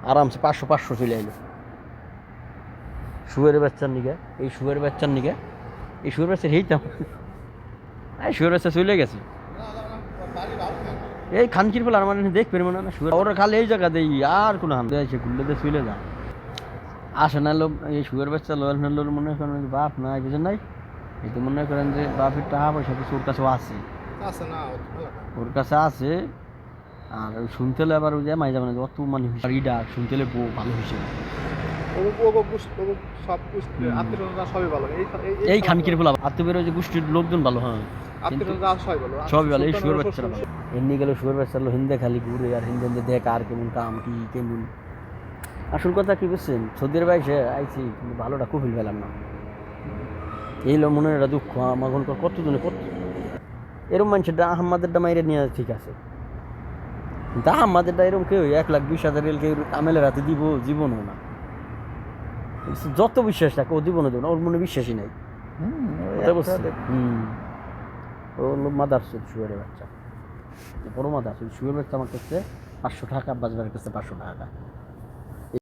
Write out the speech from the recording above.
আরামসে 500 চলে আইলো শুয়ের বাচ্চার নিকে। এই শুয়ের বাচ্চার নিকে, এই শুয়ের বাচ্চার হেইতাম, এই শুয়ের বাচ্চা চলে গেছে। এই খানকির ফলে আমার দেখ পেরবো না শুয়ে, ওরা খালি এই জায়গা দেই আর কোনো হান দেয়, ঘুরলে দিয়ে চলে যা আসে না লোক। এই শুয়ের বাচ্চা লোক মনে করেন বাপ নাই, বুঝেন নাই? এই তো মনে করেন যে বাপের টাকা পয়সা কিছু ওর কাছেও আছে, ওর কাছে আছে। আর শুনতে হলে আবার ওই যে মাই যাবে না অত মানে ইডা শুনতে হলে বউ ভালো হিসেবে। এই খানকির ফলে আত্মীয় যে গোষ্ঠীর লোকজন ভালো, হ্যাঁ সবই ভালো। এই শুয়ের বাচ্চারা ভালো। এমনি গেলে শুয়ের বাচ্চারা হিন্দে খালি ঘুরে আর হিন্দে দেখ আর কেমন কাম কি কেমন। আসল কথা কি বুঝছেন, সৌদির বাইসে আইছি কিন্তু ভালোটা কফিল পেলাম না। এই লো মনের একটা দুঃখ আমার কতজনে কত এরম মানুষেরটা আহম্মাদেরটা মাইরে নিয়ে ঠিক আছে, কিন্তু আহম্মাদেরটা এরকম কেউ 1,20,000 রেল কেউ আমেলের হাতে দিব জীবনও না। যত বিশ্বাস থাকে ও জীবনে দেব না, ওর মনে বিশ্বাসই নাই। ও হলো মাদার শুয়ারের বাচ্চা, বড় মাদার শুয়ারের বাচ্চা। আমার কাছে 500 টাকা, বাজারের কাছে 500 টাকা।